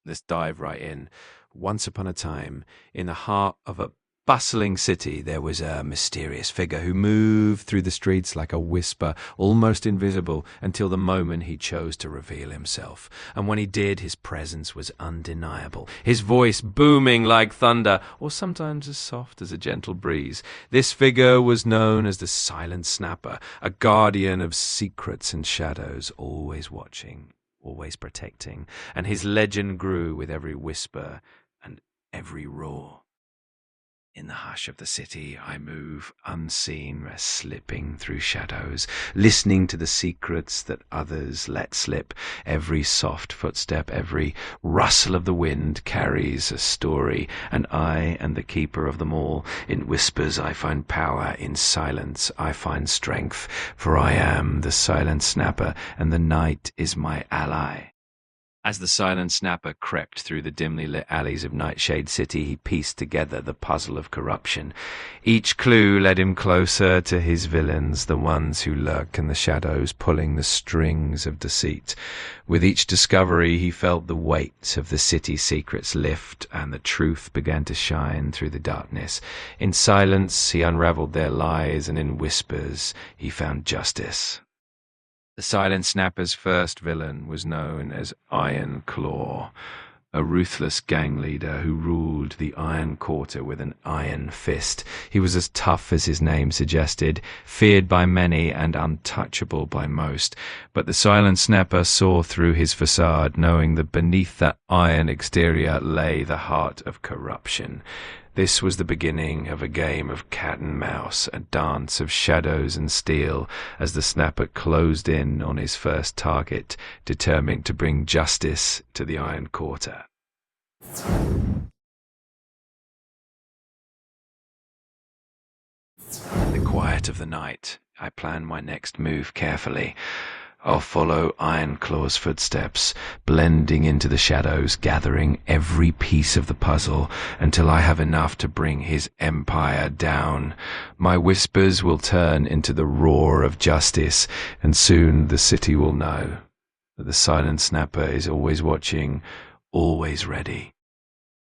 Let's dive right in. Once upon a time, in the heart of a bustling city, there was a mysterious figure who moved through the streets like a whisper, almost invisible, until the moment he chose to reveal himself. And when he did, his presence was undeniable, his voice booming like thunder, or sometimes as soft as a gentle breeze. This figure was known as the Silent Snapper, a guardian of secrets and shadows, always watching, always protecting, and his legend grew with every whisper and every roar. In the hush of the city I move, unseen, slipping through shadows, listening to the secrets that others let slip. Every soft footstep, every rustle of the wind carries a story, and I am the keeper of them all. In whispers I find power, in silence I find strength, for I am the Silent Snapper, and the night is my ally. As the Silent Snapper crept through the dimly lit alleys of Nightshade City, he pieced together the puzzle of corruption. Each clue led him closer to his villains, the ones who lurk in the shadows, pulling the strings of deceit. With each discovery, he felt the weight of the city's secrets lift, and the truth began to shine through the darkness. In silence, he unraveled their lies, and in whispers, he found justice. The Silent Snapper's first villain was known as Iron Claw, a ruthless gang leader who ruled the Iron Quarter with an iron fist. He was as tough as his name suggested, feared by many and untouchable by most. But the Silent Snapper saw through his facade, knowing that beneath that iron exterior lay the heart of corruption. This was the beginning of a game of cat and mouse, a dance of shadows and steel, as the Snapper closed in on his first target, determined to bring justice to the Iron Quarter. In the quiet of the night, I planned my next move carefully. I'll follow Iron Claw's footsteps, blending into the shadows, gathering every piece of the puzzle until I have enough to bring his empire down. My whispers will turn into the roar of justice, and soon the city will know that the Silent Snapper is always watching, always ready.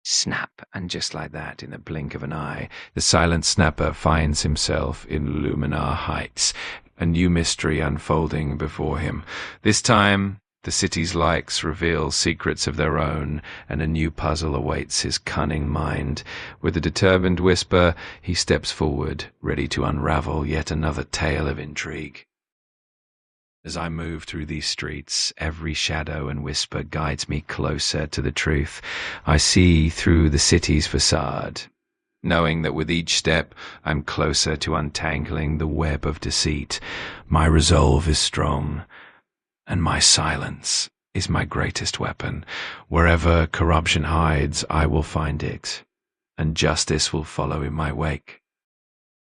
Snap, and just like that, in the blink of an eye, the Silent Snapper finds himself in Luminar Heights, a new mystery unfolding before him. This time, the city's lights reveal secrets of their own, and a new puzzle awaits his cunning mind. With a determined whisper, he steps forward, ready to unravel yet another tale of intrigue. As I move through these streets, every shadow and whisper guides me closer to the truth. I see through the city's facade, knowing that with each step I'm closer to untangling the web of deceit. My resolve is strong, and my silence is my greatest weapon. Wherever corruption hides, I will find it, and justice will follow in my wake.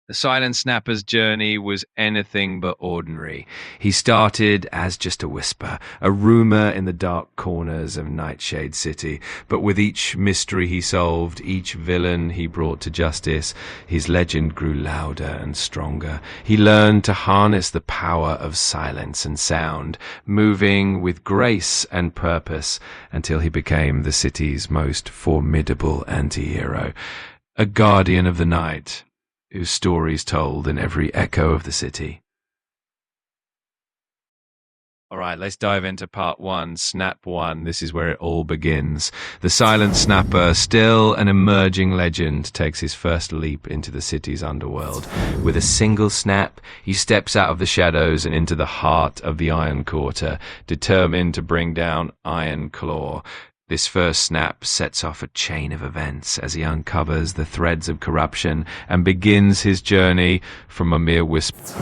The Silent Snapper's journey was anything but ordinary. He started as just a whisper, a rumor in the dark corners of Nightshade City. But with each mystery he solved, each villain he brought to justice, his legend grew louder and stronger. He learned to harness the power of silence and sound, moving with grace and purpose until he became the city's most formidable anti-hero, a guardian of the night, whose stories told in every echo of the city. All right, let's dive into part one, Snap 1. This is where it all begins. The Silent Snapper, still an emerging legend, takes his first leap into the city's underworld. With a single snap, he steps out of the shadows and into the heart of the Iron Quarter, determined to bring down Iron Claw. This first snap sets off a chain of events as he uncovers the threads of corruption and begins his journey from a mere whisper.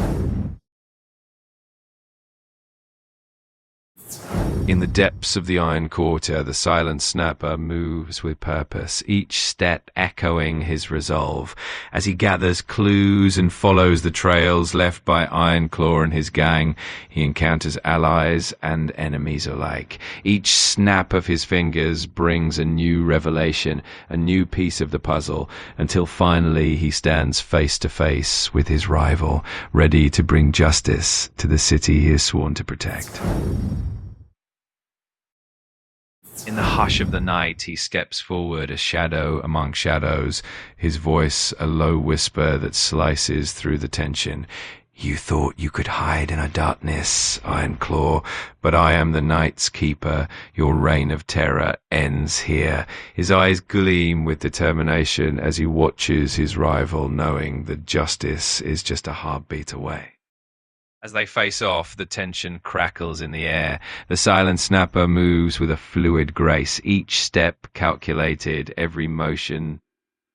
In the depths of the Iron Quarter, the Silent Snapper moves with purpose, each step echoing his resolve. As he gathers clues and follows the trails left by Iron Claw and his gang, he encounters allies and enemies alike. Each snap of his fingers brings a new revelation, a new piece of the puzzle, until finally he stands face to face with his rival, ready to bring justice to the city he is sworn to protect. In the hush of the night, he steps forward, a shadow among shadows, his voice a low whisper that slices through the tension. You thought you could hide in a darkness, Ironclaw, but I am the night's keeper. Your reign of terror ends here. His eyes gleam with determination as he watches his rival, knowing that justice is just a heartbeat away. As they face off, the tension crackles in the air. The silent snapper moves with a fluid grace, each step calculated, every motion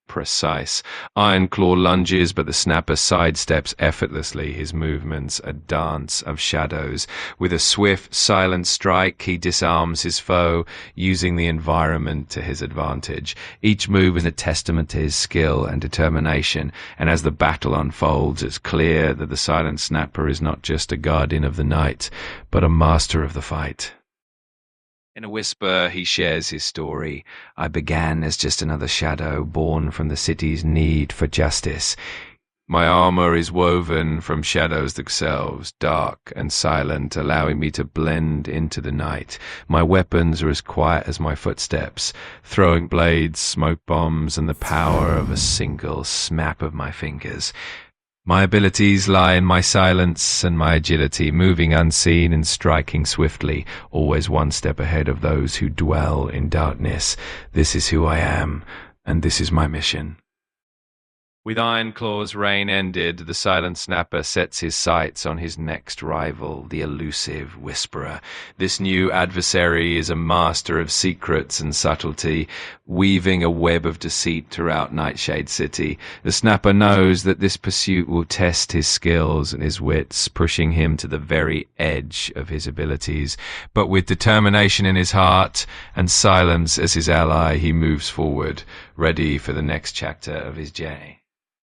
precise. Ironclaw lunges, but the snapper sidesteps effortlessly, his movements a dance of shadows. With a swift, silent strike, he disarms his foe, using the environment to his advantage. Each move is a testament to his skill and determination, and as the battle unfolds, it's clear that the silent snapper is not just a guardian of the night, but a master of the fight. In a whisper, he shares his story. I began as just another shadow born from the city's need for justice. My armor is woven from shadows themselves, dark and silent, allowing me to blend into the night. My weapons are as quiet as my footsteps, throwing blades, smoke bombs, and the power of a single snap of my fingers. My abilities lie in my silence and my agility, moving unseen and striking swiftly, always one step ahead of those who dwell in darkness. This is who I am, and this is my mission. With Ironclaw's reign ended, the silent snapper sets his sights on his next rival, the elusive Whisperer. This new adversary is a master of secrets and subtlety, weaving a web of deceit throughout Nightshade City. The snapper knows that this pursuit will test his skills and his wits, pushing him to the very edge of his abilities. But with determination in his heart and silence as his ally, he moves forward, ready for the next chapter of his journey.